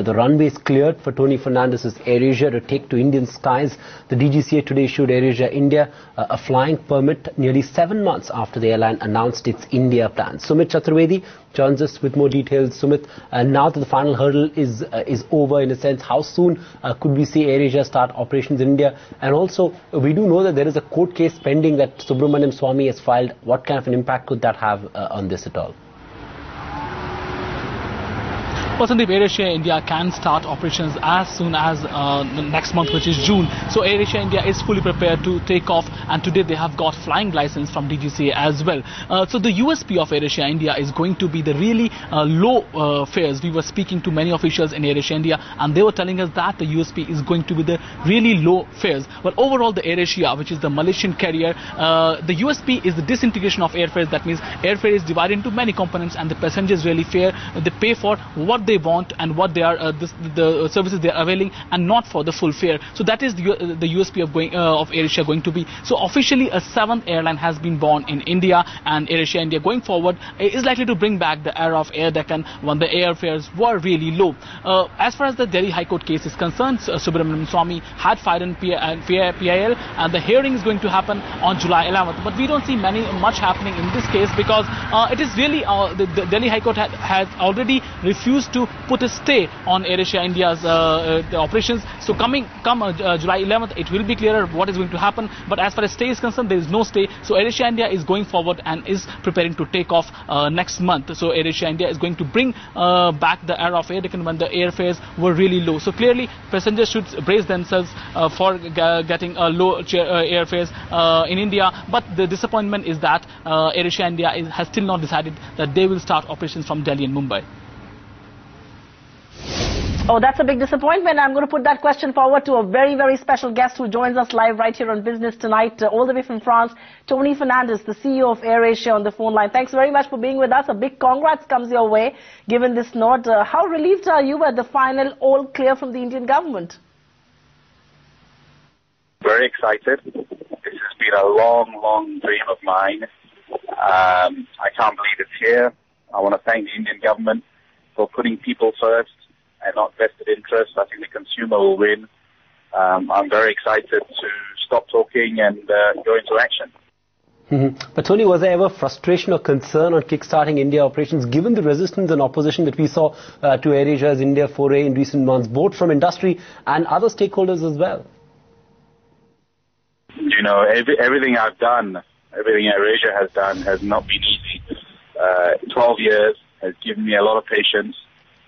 The runway is cleared for Tony Fernandez's AirAsia to take to Indian skies. The DGCA today issued AirAsia India a flying permit nearly 7 months after the airline announced its India plans. Sumit Chaturvedi joins us with more details. Sumit, now that the final hurdle is over, in a sense, how soon could we see AirAsia start operations in India? And also, we do know that there is a court case pending that Subramaniam Swamy has filed. What kind of an impact could that have on this at all? Well, Sandeep, AirAsia India can start operations as soon as next month, which is June. So AirAsia India is fully prepared to take off, and today they have got flying license from DGCA as well. So the USP of AirAsia India is going to be the really low fares. We were speaking to many officials in AirAsia India, and they were telling us that the USP is going to be the really low fares. But overall, the AirAsia, which is the Malaysian carrier, the USP is the disintegration of airfares. That means airfare is divided into many components, and the passengers really they pay for what they want and what they are the services they are availing, and not for the full fare. So that is the USP of AirAsia going to be. So officially a 7th airline has been born in India, and AirAsia India going forward is likely to bring back the era of Air Deccan when the airfares were really low. As far as the Delhi High Court case is concerned, Subramaniam Swamy had filed in PIL, and the hearing is going to happen on July 11th. But we don't see much happening in this case, because it is really the Delhi High Court has already refused to put a stay on AirAsia India's the operations. So come July 11th, it will be clearer what is going to happen. But as far as stay is concerned, there is no stay. So AirAsia India is going forward and is preparing to take off next month. So AirAsia India is going to bring back the era of Air Deccan when the airfares were really low. So clearly, passengers should brace themselves for getting low airfares in India. But the disappointment is that AirAsia India has still not decided that they will start operations from Delhi and Mumbai. Oh, that's a big disappointment. I'm going to put that question forward to a very, very special guest who joins us live right here on Business Tonight, all the way from France, Tony Fernandez, the CEO of AirAsia, on the phone line. Thanks very much for being with us. A big congrats comes your way, given this nod. How relieved are you at the final all clear from the Indian government? Very excited. This has been a long, long dream of mine. I can't believe it's here. I want to thank the Indian government for putting people first and not vested interests. I think the consumer will win. I'm very excited to stop talking and go into action. But Tony, was there ever frustration or concern on kickstarting India operations, given the resistance and opposition that we saw to AirAsia's India foray in recent months, both from industry and other stakeholders as well? You know, everything I've done, everything AirAsia has done has not been easy. 12 years has given me a lot of patience.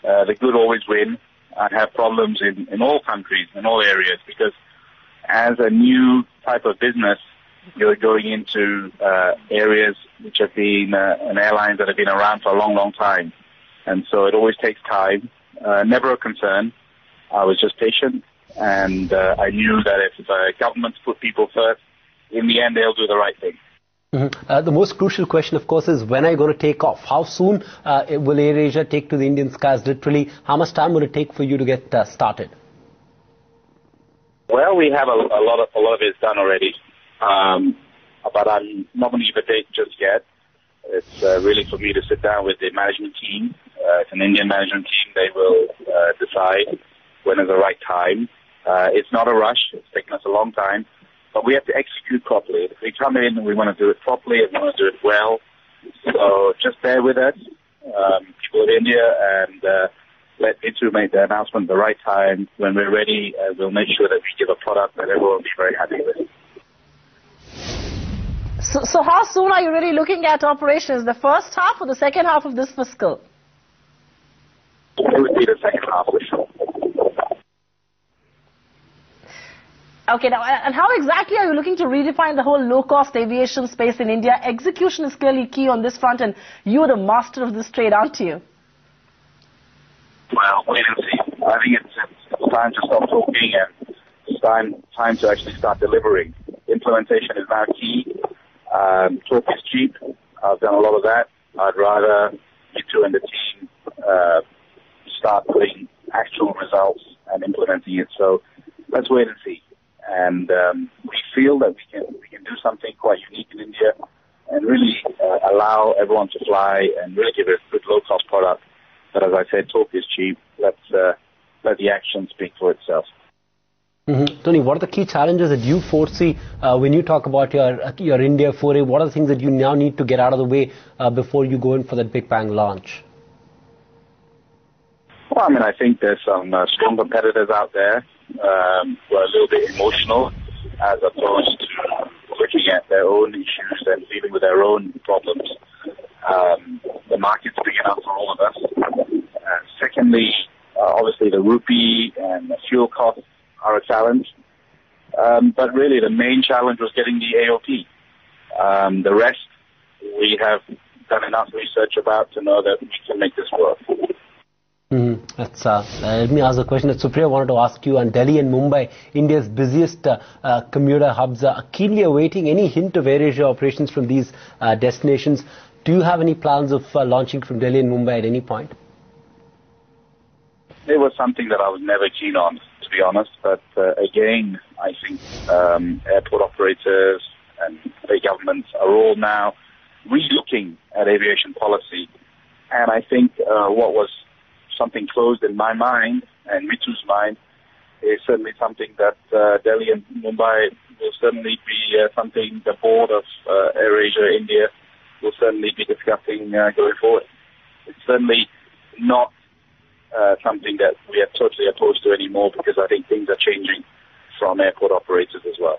The good always win. I have problems in all countries, in all areas, because as a new type of business, you're going into areas which have been airlines that have been around for a long, long time. And so it always takes time. Never a concern. I was just patient, and I knew that if governments put people first, in the end they'll do the right thing. The most crucial question, of course, is when are you going to take off? How soon will AirAsia take to the Indian skies, literally? How much time will it take for you to get started? Well, we have a lot of it done already, but I'm not going to give a date just yet. It's really for me to sit down with the management team. It's an Indian management team. They will decide when is the right time. It's not a rush. It's taken us a long time. But we have to execute properly. If we come in and we want to do it properly and we want to do it well, so just bear with us, people of India, and let ITU make the announcement at the right time. When we're ready, we'll make sure that we give a product that everyone will be very happy with. So how soon are you really looking at operations? The first half or the second half of this fiscal? It would be the second half for sure. Okay, now, and how exactly are you looking to redefine the whole low-cost aviation space in India? Execution is clearly key on this front, and you are the master of this trade, aren't you? Well, wait and see. I think it's time to stop talking, and it's time to actually start delivering. Implementation is now key. Talk is cheap. I've done a lot of that. I'd rather you two and the team start putting actual results and implementing it. So let's wait and see. And we feel that we can do something quite unique in India and really allow everyone to fly and really give it a good low-cost product. But as I said, talk is cheap. Let's the actions speak for itself. Tony, what are the key challenges that you foresee when you talk about your India foray? What are the things that you now need to get out of the way before you go in for that big bang launch? Well, I mean, I think there's some strong competitors out there who are a little bit emotional as opposed to looking at their own issues and dealing with their own problems. The market's big enough for all of us. Secondly, obviously the rupee and the fuel costs are a challenge. But really the main challenge was getting the AOP. The rest we have done enough research about to know that we can make this work. Let me ask the question that Supriya wanted to ask you on Delhi and Mumbai, India's busiest commuter hubs, are keenly awaiting any hint of AirAsia operations from these destinations. Do you have any plans of launching from Delhi and Mumbai at any point? It was something that I was never keen on, to be honest. But again, I think airport operators and state governments are all now re-looking at aviation policy. And I think what was something closed in my mind and Mitu's mind is certainly something that Delhi and Mumbai will certainly be something the board of AirAsia India will certainly be discussing going forward. It's certainly not something that we are totally opposed to anymore, because I think things are changing from airport operators as well.